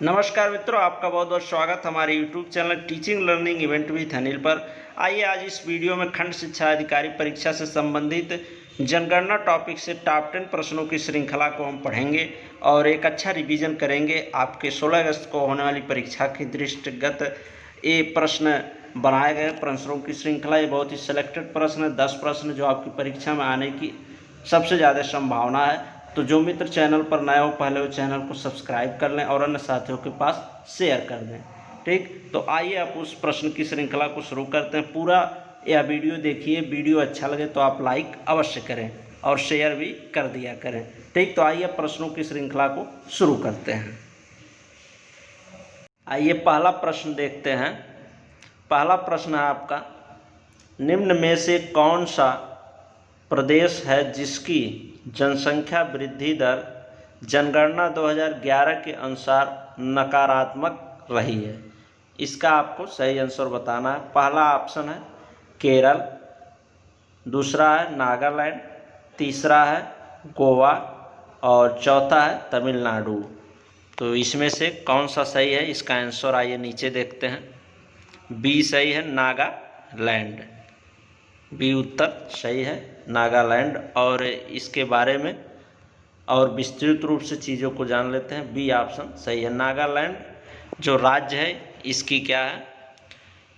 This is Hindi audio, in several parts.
नमस्कार मित्रों, आपका बहुत बहुत स्वागत हमारे YouTube channel teaching learning event with Anil पर। आइए आज इस वीडियो में खंड शिक्षा अधिकारी परीक्षा से संबंधित जनगणना टॉपिक से टॉप 10 प्रश्नों की श्रृंखला को हम पढ़ेंगे और एक अच्छा रिवीजन करेंगे। आपके 16 अगस्त को होने वाली परीक्षा के दृष्टिगत ये प्रश्न बनाए गए प्रश्नों की श्रृंखला। ये बहुत ही सिलेक्टेड प्रश्न है, 10 प्रश्न जो आपकी परीक्षा में आने की सबसे ज़्यादा संभावना है। तो जो मित्र चैनल पर नए हो पहले वो चैनल को सब्सक्राइब कर लें और अन्य साथियों के पास शेयर कर दें। ठीक, तो आइए आप उस प्रश्न की श्रृंखला को शुरू करते हैं। पूरा यह वीडियो देखिए, वीडियो अच्छा लगे तो आप लाइक अवश्य करें और शेयर भी कर दिया करें। ठीक, तो आइए प्रश्नों की श्रृंखला को शुरू करते हैं। आइए पहला प्रश्न देखते हैं। पहला प्रश्न है आपका, निम्न में से कौन सा प्रदेश है जिसकी जनसंख्या वृद्धि दर जनगणना 2011 के अनुसार नकारात्मक रही है? इसका आपको सही आंसर बताना है। पहला ऑप्शन है केरल, दूसरा है नागालैंड, तीसरा है गोवा और चौथा है तमिलनाडु। तो इसमें से कौन सा सही है? इसका आंसर आइए नीचे देखते हैं। बी सही है, नागालैंड। बी उत्तर सही है, नागालैंड। और इसके बारे में और विस्तृत रूप से चीज़ों को जान लेते हैं। बी ऑप्शन सही है। नागालैंड जो राज्य है इसकी क्या है,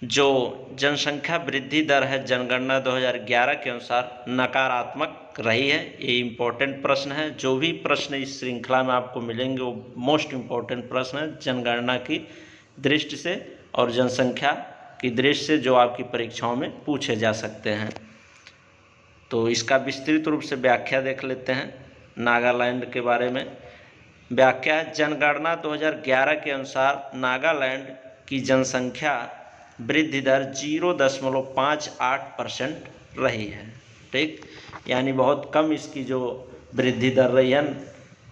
जो जनसंख्या वृद्धि दर है जनगणना 2011 के अनुसार नकारात्मक रही है। ये इम्पोर्टेंट प्रश्न है। जो भी प्रश्न इस श्रृंखला में आपको मिलेंगे वो मोस्ट इम्पोर्टेंट प्रश्न है जनगणना की दृष्टि से और जनसंख्या की दृष्टि से, जो आपकी परीक्षाओं में पूछे जा सकते हैं। तो इसका विस्तृत रूप से व्याख्या देख लेते हैं। नागालैंड के बारे में व्याख्या है, जनगणना 2011 के अनुसार नागालैंड की जनसंख्या वृद्धि दर 0.58% रही है। ठीक, यानी बहुत कम इसकी जो वृद्धि दर रही है,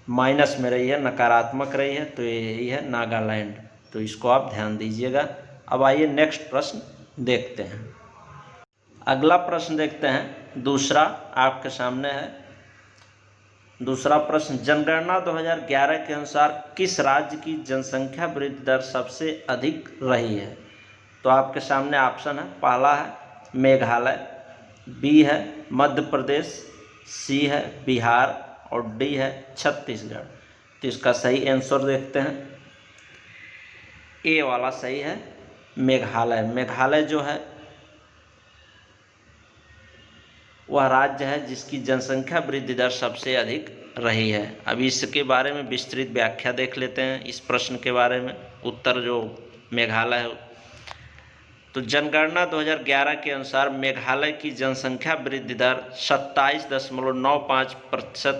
माइनस में रही है, नकारात्मक रही है। तो यही है नागालैंड। तो इसको आप ध्यान दीजिएगा। अब आइए नेक्स्ट प्रश्न देखते हैं। अगला प्रश्न देखते हैं, दूसरा आपके सामने है। दूसरा प्रश्न, जनगणना 2011 के अनुसार किस राज्य की जनसंख्या वृद्धि दर सबसे अधिक रही है? तो आपके सामने ऑप्शन है। पहला है मेघालय, बी है मध्य प्रदेश, सी है बिहार और डी है छत्तीसगढ़। तो इसका सही आंसर देखते हैं। ए वाला सही है, मेघालय। मेघालय जो है वह राज्य है जिसकी जनसंख्या वृद्धि दर सबसे अधिक रही है। अब इसके बारे में विस्तृत व्याख्या देख लेते हैं इस प्रश्न के बारे में। उत्तर जो मेघालय है। तो जनगणना 2011 के अनुसार मेघालय की जनसंख्या वृद्धि दर 27.95%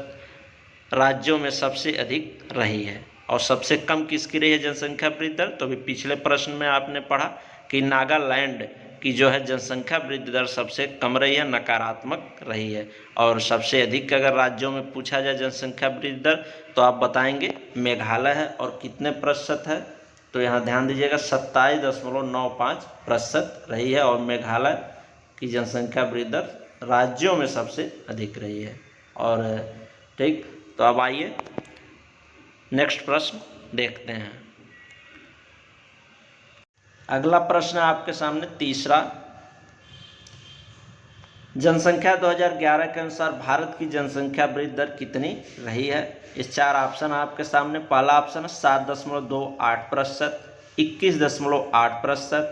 राज्यों में सबसे अधिक रही है। और सबसे कम किसकी रही है जनसंख्या वृद्धि दर? तो अभी पिछले प्रश्न में आपने पढ़ा कि नागालैंड की जो है जनसंख्या वृद्धि दर सबसे कम रही है, नकारात्मक रही है। और सबसे अधिक अगर राज्यों में पूछा जाए जनसंख्या वृद्धि दर तो आप बताएंगे मेघालय है। और कितने प्रतिशत है? तो यहाँ ध्यान दीजिएगा, 27.95% रही है। और मेघालय की जनसंख्या वृद्धि दर राज्यों में सबसे अधिक रही है। और ठीक, तो अब आइए नेक्स्ट प्रश्न देखते हैं। अगला प्रश्न आपके सामने तीसरा, जनसंख्या 2011 के अनुसार भारत की जनसंख्या वृद्धि दर कितनी रही है? इस चार ऑप्शन आपके सामने। पहला ऑप्शन है 7.28%, 21.8%,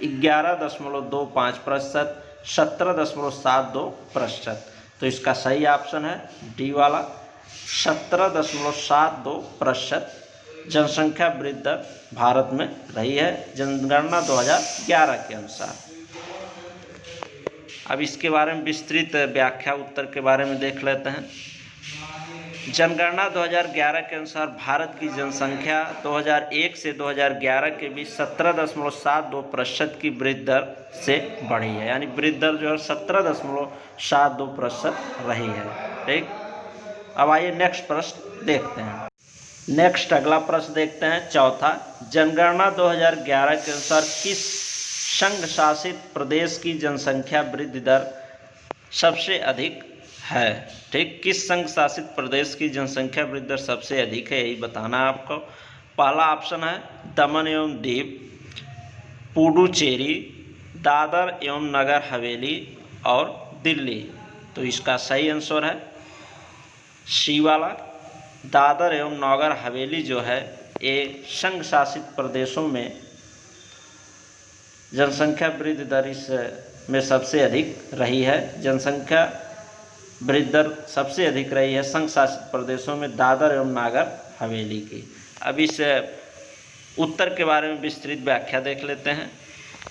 11.25%, 17.72%। तो इसका सही ऑप्शन है डी वाला, 17.72% जनसंख्या वृद्धि दर भारत में रही है जनगणना 2011 के अनुसार। अब इसके बारे में विस्तृत व्याख्या उत्तर के बारे में देख लेते हैं। जनगणना 2011 के अनुसार भारत की जनसंख्या 2001 से 2011 के बीच 17.72% की वृद्धि दर से बढ़ी है। यानी वृद्धि दर जो है 17.72% रही है। ठीक, अब आइए नेक्स्ट प्रश्न देखते हैं। नेक्स्ट अगला प्रश्न देखते हैं, चौथा, जनगणना 2011 के अनुसार किस संघ शासित प्रदेश की जनसंख्या वृद्धि दर सबसे अधिक है? ठीक, किस संघ शासित प्रदेश की जनसंख्या वृद्धि दर सबसे अधिक है, यही बताना है आपको। पहला ऑप्शन है दमन एवं दीव, पुडुचेरी, दादर एवं नगर हवेली और दिल्ली। तो इसका सही आंसर है सी वाला, दादर एवं नगर हवेली जो है ये संघ शासित प्रदेशों में जनसंख्या वृद्धि दर में सबसे अधिक रही है। जनसंख्या वृद्धि दर सबसे अधिक रही है संघ शासित प्रदेशों में दादर एवं नागर हवेली की। अब इस उत्तर के बारे में विस्तृत व्याख्या देख लेते हैं।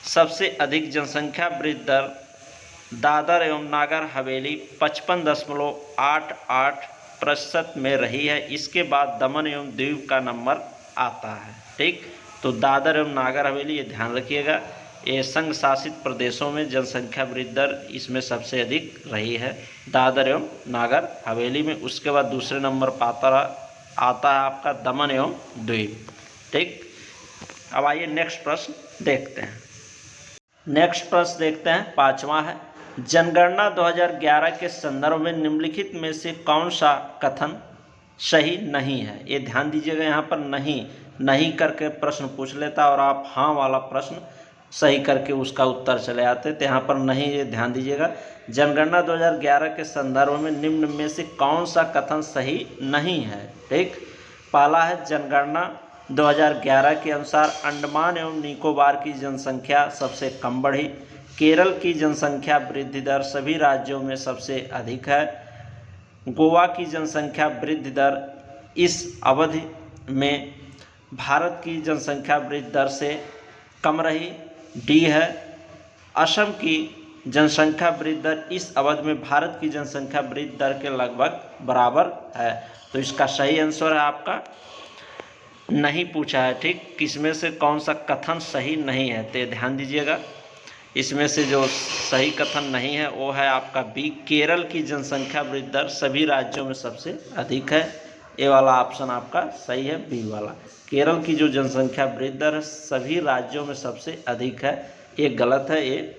सबसे अधिक जनसंख्या वृद्धि दर दादर एवं नागर हवेली 55.88% में रही है। इसके बाद दमन एवं दीव का नंबर आता है। ठीक, तो दादर एवं नागर हवेली ये ध्यान रखिएगा, ये संघ शासित प्रदेशों में जनसंख्या वृद्धि दर इसमें सबसे अधिक रही है, दादर एवं नागर हवेली में। उसके बाद दूसरे नंबर पर आता है आपका दमन एवं दीव। ठीक, अब आइए नेक्स्ट प्रश्न देखते हैं। नेक्स्ट प्रश्न देखते हैं, पांचवा है, जनगणना 2011 के संदर्भ में निम्नलिखित में से कौन सा कथन सही नहीं है। ये ध्यान दीजिएगा, यहाँ पर नहीं करके प्रश्न पूछ लेता और आप हाँ वाला प्रश्न सही करके उसका उत्तर चले आते, तो यहाँ पर नहीं, ये ध्यान दीजिएगा। जनगणना 2011 के संदर्भ में निम्न में से कौन सा कथन सही नहीं है। ठीक, पहला है जनगणना 2011 के अनुसार अंडमान एवं निकोबार की जनसंख्या सबसे कम बढ़ी। केरल की जनसंख्या वृद्धि दर सभी राज्यों में सबसे अधिक है। गोवा की जनसंख्या वृद्धि दर इस अवधि में भारत की जनसंख्या वृद्धि दर से कम रही। डी है, असम की जनसंख्या वृद्धि दर इस अवधि में भारत की जनसंख्या वृद्धि दर के लगभग बराबर है। तो इसका सही आंसर है आपका नहीं पूछा है। ठीक, किसमें से कौन सा कथन सही नहीं है, तो ध्यान दीजिएगा। इसमें से जो सही कथन नहीं है वो है आपका बी, केरल की जनसंख्या वृद्धि दर सभी राज्यों में सबसे अधिक है। ए वाला ऑप्शन आपका सही है, बी वाला। केरल की जो जनसंख्या वृद्धि दर सभी राज्यों में सबसे अधिक है, ये गलत है, ये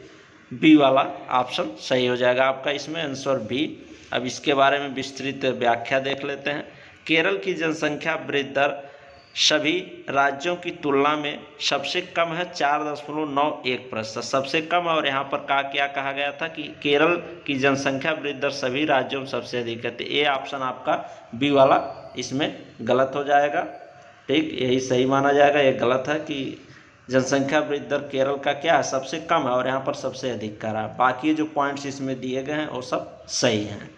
बी वाला ऑप्शन सही हो जाएगा आपका इसमें आंसर बी। अब इसके बारे में विस्तृत व्याख्या देख लेते हैं। केरल की जनसंख्या वृद्धि दर सभी राज्यों की तुलना में सबसे कम है, 4.91%। सबसे कम, और यहाँ पर क्या कहा गया था कि केरल की जनसंख्या वृद्धि दर सभी राज्यों में सबसे अधिक है, तो ये ऑप्शन आपका बी वाला इसमें गलत हो जाएगा। ठीक, यही सही माना जाएगा, ये गलत है कि जनसंख्या वृद्धि दर केरल का क्या है, सबसे कम है और यहाँ पर सबसे अधिक का रहा। बाकी जो पॉइंट्स इसमें दिए गए हैं वो सब सही हैं।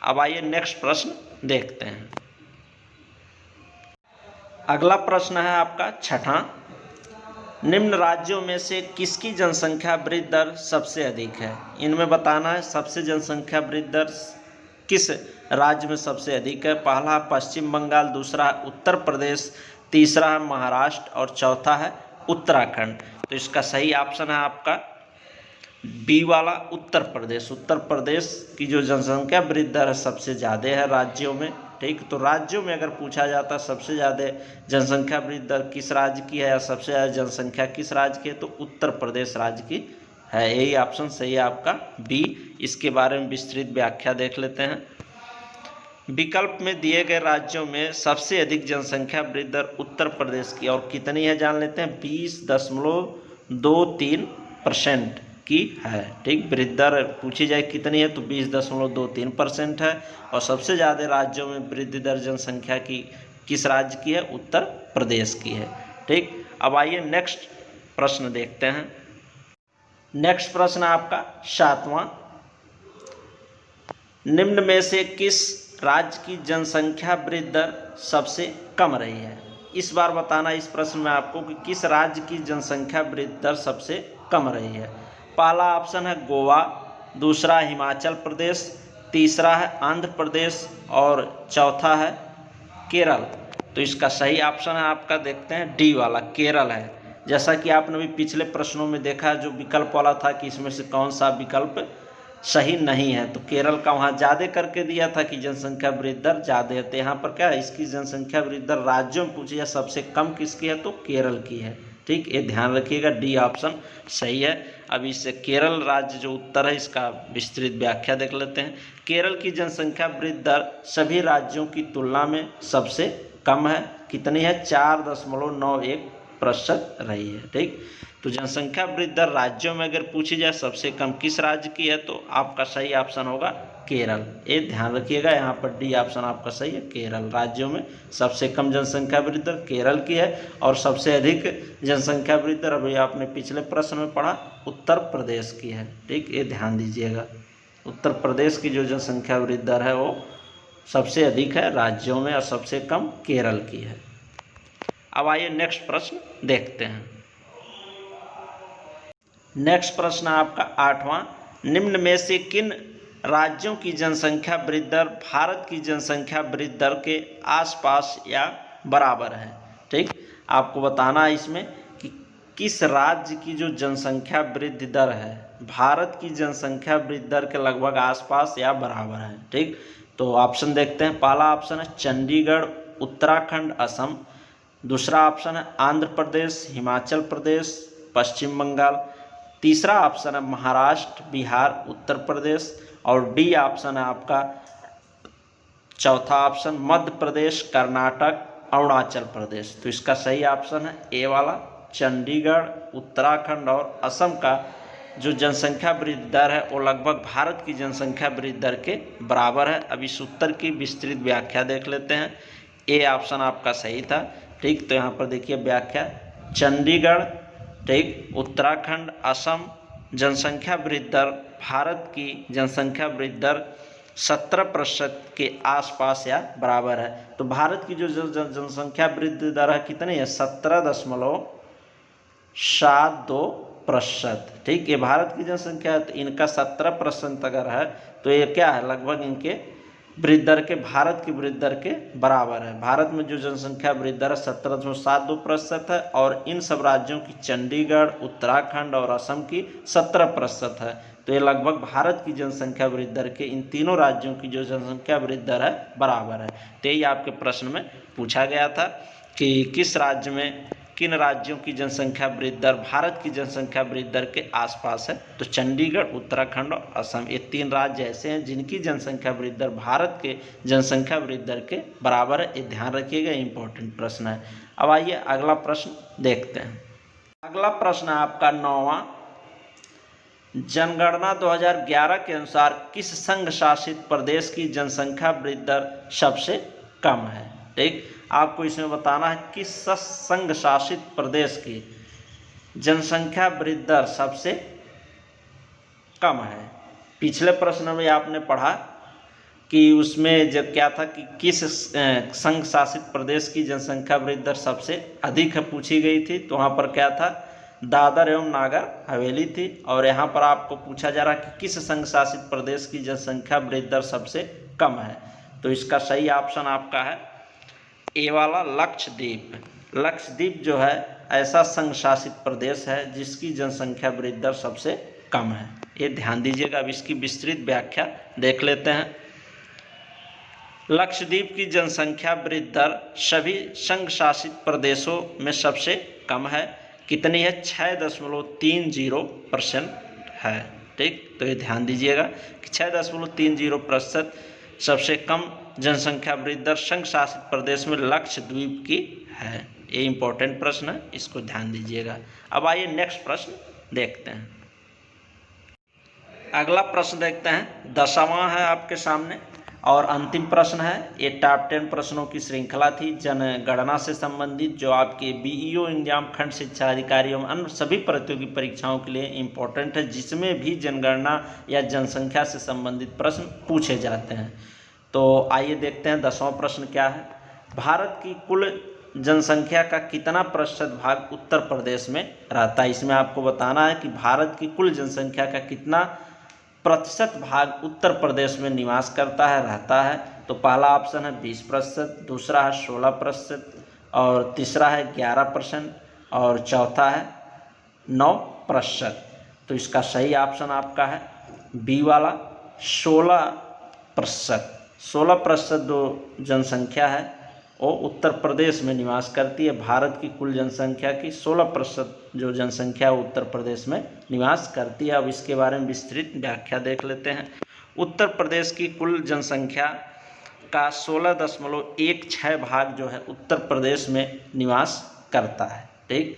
अब आइए नेक्स्ट प्रश्न देखते हैं। अगला प्रश्न है आपका छठा, निम्न राज्यों में से किसकी जनसंख्या वृद्धि दर सबसे अधिक है। इनमें बताना है सबसे जनसंख्या वृद्धि दर किस राज्य में सबसे अधिक है। पहला पश्चिम बंगाल, दूसरा है उत्तर प्रदेश, तीसरा है महाराष्ट्र और चौथा है उत्तराखंड। तो इसका सही ऑप्शन है आपका बी वाला, उत्तर प्रदेश। उत्तर प्रदेश की जो जनसंख्या वृद्धि दर है सबसे ज़्यादा है राज्यों में। ठीक, तो राज्यों में अगर पूछा जाता सबसे ज़्यादा जनसंख्या वृद्धि दर किस राज्य की है या सबसे ज़्यादा जनसंख्या किस राज्य की है, तो उत्तर प्रदेश राज्य की है। यही ऑप्शन सही है आपका बी। इसके बारे में विस्तृत व्याख्या देख लेते हैं। विकल्प में दिए गए राज्यों में सबसे अधिक जनसंख्या वृद्धि दर उत्तर प्रदेश की और कितनी है जान लेते हैं, 20.23% की है। ठीक, वृद्धि दर पूछी जाए कितनी है तो 20.23% है और सबसे ज़्यादा राज्यों में वृद्धि दर जनसंख्या की किस राज्य की है, उत्तर प्रदेश की है। ठीक, अब आइए नेक्स्ट प्रश्न देखते हैं। नेक्स्ट प्रश्न आपका सातवां, निम्न में से किस राज्य की जनसंख्या वृद्धि दर सबसे कम रही है। इस बार बताना इस प्रश्न में आपको कि किस राज्य की जनसंख्या वृद्धि दर सबसे कम रही है। पहला ऑप्शन है गोवा, दूसरा हिमाचल प्रदेश, तीसरा है आंध्र प्रदेश और चौथा है केरल। तो इसका सही ऑप्शन है आपका देखते हैं डी वाला, केरल है। जैसा कि आपने भी पिछले प्रश्नों में देखा जो विकल्प वाला था कि इसमें से कौन सा विकल्प सही नहीं है, तो केरल का वहाँ ज़्यादा करके दिया था कि जनसंख्या वृद्धि दर ज़्यादा है। तो यहाँ पर क्या है, इसकी जनसंख्या वृद्धि दर राज्यों में पूछी है सबसे कम किसकी है, तो केरल की है। ठीक, ये ध्यान रखिएगा, डी ऑप्शन सही है। अब इस केरल राज्य जो उत्तर है इसका विस्तृत व्याख्या देख लेते हैं। केरल की जनसंख्या वृद्धि दर सभी राज्यों की तुलना में सबसे कम है, कितनी है 4.91% रही है। ठीक, तो जनसंख्या वृद्धि दर राज्यों में अगर पूछी जाए सबसे कम किस राज्य की है, तो आपका सही ऑप्शन होगा केरल। ये ध्यान रखिएगा, यहाँ पर डी ऑप्शन आपका सही है, केरल। राज्यों में सबसे कम जनसंख्या वृद्धि दर केरल की है और सबसे अधिक जनसंख्या वृद्धि दर अभी आपने पिछले प्रश्न में पढ़ा उत्तर प्रदेश की है। ठीक, ये ध्यान दीजिएगा, उत्तर प्रदेश की जो जनसंख्या वृद्धि दर है वो सबसे अधिक है राज्यों में और सबसे कम केरल की है। अब आइए नेक्स्ट प्रश्न देखते हैं। नेक्स्ट प्रश्न आपका 8वां, निम्न में से किन राज्यों की जनसंख्या वृद्धि दर भारत की जनसंख्या वृद्धि दर के आसपास या बराबर है। ठीक, आपको बताना है इसमें कि किस राज्य की जो जनसंख्या वृद्धि दर है भारत की जनसंख्या वृद्धि दर के लगभग आसपास या बराबर है। ठीक, तो ऑप्शन देखते हैं। पहला ऑप्शन है चंडीगढ़, उत्तराखंड, असम। दूसरा ऑप्शन है आंध्र प्रदेश, हिमाचल प्रदेश, पश्चिम बंगाल। तीसरा ऑप्शन है महाराष्ट्र, बिहार, उत्तर प्रदेश। और डी ऑप्शन है आपका चौथा ऑप्शन मध्य प्रदेश, कर्नाटक, अरुणाचल प्रदेश। तो इसका सही ऑप्शन है ए वाला, चंडीगढ़, उत्तराखंड और असम का जो जनसंख्या वृद्धि दर है वो लगभग भारत की जनसंख्या वृद्धि दर के बराबर है। अब इस उत्तर की विस्तृत व्याख्या देख लेते हैं। ए ऑप्शन आपका सही था। ठीक, तो यहाँ पर देखिए व्याख्या, चंडीगढ़, ठीक, उत्तराखंड, असम जनसंख्या वृद्धि दर भारत की जनसंख्या वृद्धि दर 17% के आसपास या बराबर है। तो भारत की जो जनसंख्या वृद्धि दर है कितनी है 17.72%। ठीक, ये भारत की जनसंख्या है, तो इनका 17% अगर है तो ये क्या है लगभग इनके वृद्धि दर के भारत की वृद्धि दर के बराबर है। भारत में जो जनसंख्या वृद्धि दर 17.72% है और इन सब राज्यों की चंडीगढ़, उत्तराखंड और असम की 17% है। तो ये लगभग भारत की जनसंख्या वृद्धि दर के इन तीनों राज्यों की जो जनसंख्या वृद्धि दर है बराबर है। तो यही आपके प्रश्न में पूछा गया था कि किस राज्य में किन राज्यों की जनसंख्या वृद्धि दर भारत की जनसंख्या वृद्धि दर के आसपास है। तो चंडीगढ़, उत्तराखंड और असम ये 3 राज्य ऐसे हैं जिनकी जनसंख्या वृद्धि दर भारत के जनसंख्या वृद्धि दर के बराबर है। ये ध्यान रखिएगा, इंपॉर्टेंट प्रश्न है। अब आइए अगला प्रश्न देखते हैं। अगला प्रश्न है आपका 9वां, जनगणना 2011 के अनुसार किस संघ शासित प्रदेश की जनसंख्या वृद्धि दर सबसे कम है। ठीक, आपको इसमें बताना है किस संघ शासित प्रदेश की जनसंख्या वृद्धि दर सबसे कम है। पिछले प्रश्न में आपने पढ़ा कि उसमें जब क्या था कि किस संघ शासित प्रदेश की जनसंख्या वृद्धि दर सबसे अधिक है पूछी गई थी। तो वहाँ पर क्या था दादर एवं नागर हवेली थी। और यहाँ पर आपको पूछा जा रहा है कि किस संघ शासित प्रदेश की जनसंख्या वृद्धि दर सबसे कम है। तो इसका सही ऑप्शन आपका है ए वाला, लक्षद्वीप। लक्षद्वीप जो है ऐसा संघ शासित प्रदेश है जिसकी जनसंख्या वृद्धि दर सबसे कम है। ये ध्यान दीजिएगा। अब इसकी विस्तृत व्याख्या देख लेते हैं। लक्षद्वीप की जनसंख्या वृद्धि दर सभी संघ शासित प्रदेशों में सबसे कम है। कितनी है 6.30% है। ठीक, तो ये ध्यान दीजिएगा कि 6.30% सबसे कम जनसंख्या वृद्धि दर संघ शासित प्रदेश में लक्षद्वीप की है। ये इंपॉर्टेंट प्रश्न है, इसको ध्यान दीजिएगा। अब आइए नेक्स्ट प्रश्न देखते हैं। अगला प्रश्न देखते हैं, 10वां है आपके सामने और अंतिम प्रश्न है। ये टॉप 10 प्रश्नों की श्रृंखला थी जनगणना से संबंधित, जो आपके बीईओ एग्जाम, खंड शिक्षा अधिकारी एवं अन्य सभी प्रतियोगी परीक्षाओं के लिए इम्पोर्टेंट है, जिसमें भी जनगणना या जनसंख्या से संबंधित प्रश्न पूछे जाते हैं। तो आइए देखते हैं 10वां प्रश्न क्या है। भारत की कुल जनसंख्या का कितना प्रतिशत भाग उत्तर प्रदेश में रहता है। इसमें आपको बताना है कि भारत की कुल जनसंख्या का कितना प्रतिशत भाग उत्तर प्रदेश में निवास करता है, रहता है। तो पहला ऑप्शन है 20%, दूसरा है 16% और तीसरा है 11% और चौथा है 9%। तो इसका सही ऑप्शन आपका है बी वाला 16%। 16% जो जनसंख्या है वो उत्तर प्रदेश में निवास करती है। भारत की कुल जनसंख्या की 16% जो जनसंख्या उत्तर प्रदेश में निवास करती है। अब इसके बारे में विस्तृत व्याख्या देख लेते हैं। उत्तर प्रदेश की कुल जनसंख्या का 16.16 भाग जो है उत्तर प्रदेश में निवास करता है। ठीक,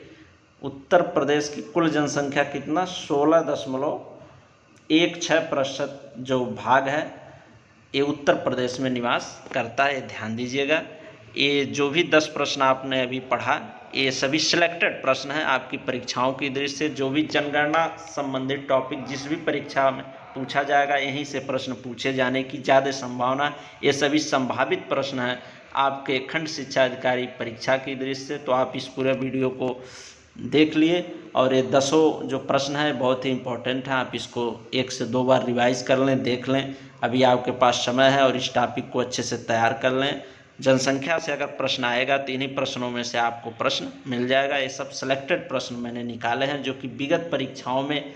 उत्तर प्रदेश की कुल जनसंख्या कितना 16.16% जो भाग है ये उत्तर प्रदेश में निवास करता है। ध्यान दीजिएगा, ये जो भी 10 प्रश्न आपने अभी पढ़ा ये सभी सिलेक्टेड प्रश्न हैं आपकी परीक्षाओं की दृष्टि से। जो भी जनगणना संबंधित टॉपिक जिस भी परीक्षा में पूछा जाएगा यहीं से प्रश्न पूछे जाने की ज़्यादा संभावना है। ये सभी संभावित प्रश्न हैं आपके खंड शिक्षा अधिकारी परीक्षा की दृष्टि से। तो आप इस पूरे वीडियो को देख लिए और ये 10 जो प्रश्न हैं बहुत ही इम्पोर्टेंट हैं। आप इसको 1 से 2 बार रिवाइज कर लें, देख लें, अभी आपके पास समय है और इस टॉपिक को अच्छे से तैयार कर लें। जनसंख्या से अगर प्रश्न आएगा तो इन्हीं प्रश्नों में से आपको प्रश्न मिल जाएगा। ये सब सिलेक्टेड प्रश्न मैंने निकाले हैं जो कि विगत परीक्षाओं में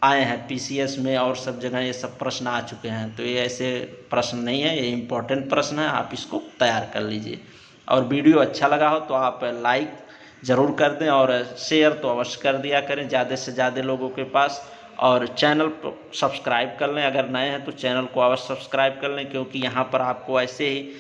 आए हैं, पीसीएस में और सब जगह ये सब प्रश्न आ चुके हैं। तो ये ऐसे प्रश्न नहीं है, ये इम्पोर्टेंट प्रश्न है, आप इसको तैयार कर लीजिए। और वीडियो अच्छा लगा हो तो आप लाइक ज़रूर कर दें और शेयर तो अवश्य कर दिया करें ज़्यादा से ज़्यादा लोगों के पास। और चैनल को सब्सक्राइब कर लें, अगर नए हैं तो चैनल को अवश्य सब्सक्राइब कर लें, क्योंकि यहाँ पर आपको ऐसे ही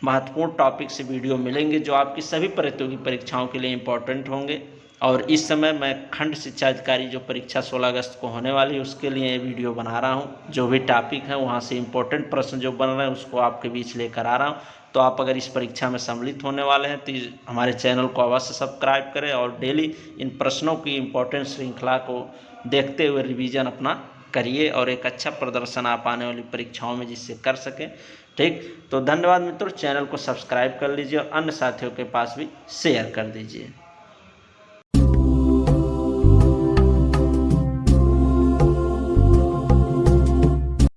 महत्वपूर्ण टॉपिक से वीडियो मिलेंगे जो आपकी सभी प्रतियोगी परीक्षाओं के लिए इम्पोर्टेंट होंगे। और इस समय मैं खंड शिक्षा अधिकारी जो परीक्षा 16 अगस्त को होने वाली है उसके लिए ये वीडियो बना रहा हूँ। जो भी टॉपिक है वहाँ से इम्पोर्टेंट प्रश्न जो बन रहे हैं उसको आपके बीच लेकर आ रहा हूँ। तो आप अगर इस परीक्षा में सम्मिलित होने वाले हैं तो हमारे चैनल को अवश्य सब्सक्राइब करें और डेली इन प्रश्नों की इम्पोर्टेंट श्रृंखला को देखते हुए रिवीजन अपना करिए और एक अच्छा प्रदर्शन आप आने वाली परीक्षाओं में जिससे कर सकें। ठीक, तो धन्यवाद मित्रों, चैनल को सब्सक्राइब कर लीजिए और अन्य साथियों के पास भी शेयर कर दीजिए।